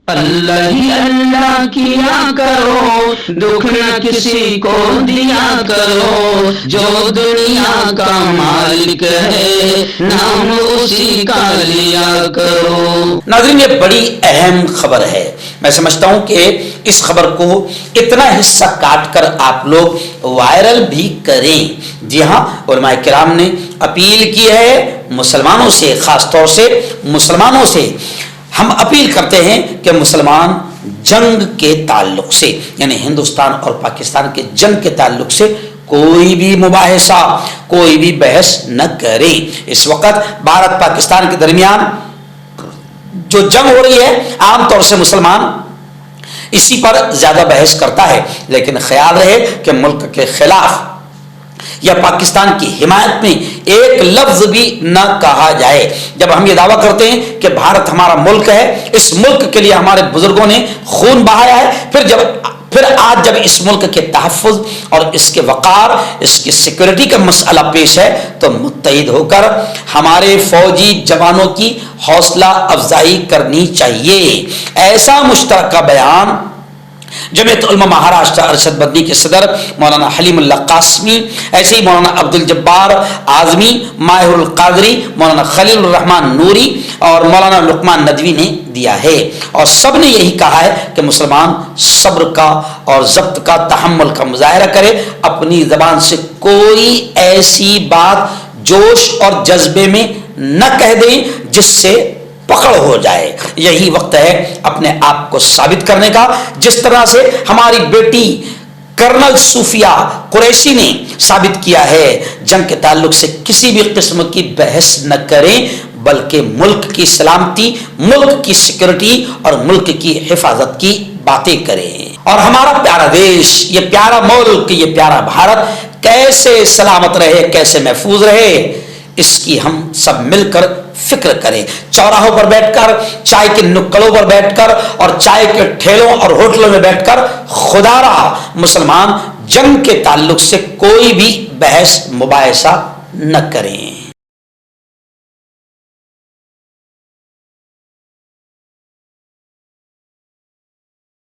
اللہ ہی اللہ کیا کرو، دکھ نہ کسی کو دیا کرو، جو دنیا کا مالک ہے نام اسی کا لیا کرو۔ ناظرین، یہ بڑی اہم خبر ہے۔ میں سمجھتا ہوں کہ اس خبر کو اتنا حصہ کاٹ کر آپ لوگ وائرل بھی کریں۔ جی ہاں، علماء کرام نے اپیل کی ہے مسلمانوں سے، خاص طور سے مسلمانوں سے ہم اپیل کرتے ہیں کہ مسلمان جنگ کے تعلق سے، یعنی ہندوستان اور پاکستان کے جنگ کے تعلق سے کوئی بھی مباحثہ، کوئی بھی بحث نہ کریں۔ اس وقت بھارت پاکستان کے درمیان جو جنگ ہو رہی ہے، عام طور سے مسلمان اسی پر زیادہ بحث کرتا ہے، لیکن خیال رہے کہ ملک کے خلاف یا پاکستان کی حمایت میں ایک لفظ بھی نہ کہا جائے۔ جب ہم یہ دعویٰ کرتے ہیں کہ بھارت ہمارا ملک ہے، اس ملک کے لیے ہمارے بزرگوں نے خون بہایا ہے، پھر آج جب اس ملک کے تحفظ اور اس کے وقار، اس کی سیکورٹی کا مسئلہ پیش ہے، تو متحد ہو کر ہمارے فوجی جوانوں کی حوصلہ افزائی کرنی چاہیے۔ ایسا مشترکہ بیان جمعیت علماء مہاراشٹر ارشد بدنی کے صدر مولانا حلیم اللہ قاسمی، ایسے ہی مولانا عبد الجبار اعظمی، ماہر القادری، مولانا خلیل الرحمان نوری اور مولانا لقمان ندوی نے دیا ہے، اور سب نے یہی کہا ہے کہ مسلمان صبر کا اور ضبط کا، تحمل کا مظاہرہ کرے، اپنی زبان سے کوئی ایسی بات جوش اور جذبے میں نہ کہہ دیں جس سے پکڑ ہو جائے۔ یہی وقت ہے اپنے آپ کو ثابت کرنے کا، جس طرح سے ہماری بیٹی کرنل صوفیہ قریشی نے ثابت کیا ہے۔ جنگ کے تعلق سے کسی بھی قسم کی بحث نہ کریں، بلکہ ملک کی سلامتی، ملک کی سیکورٹی اور ملک کی حفاظت کی باتیں کریں۔ اور ہمارا پیارا دیش، یہ پیارا ملک، یہ پیارا بھارت کیسے سلامت رہے، کیسے محفوظ رہے، اس کی ہم سب مل کر فکر کریں۔ چوراہوں پر بیٹھ کر، چائے کے نکڑوں پر بیٹھ کر اور چائے کے ٹھیلوں اور ہوٹلوں میں بیٹھ کر خدا رہا مسلمان جنگ کے تعلق سے کوئی بھی بحث مباحثہ نہ کریں۔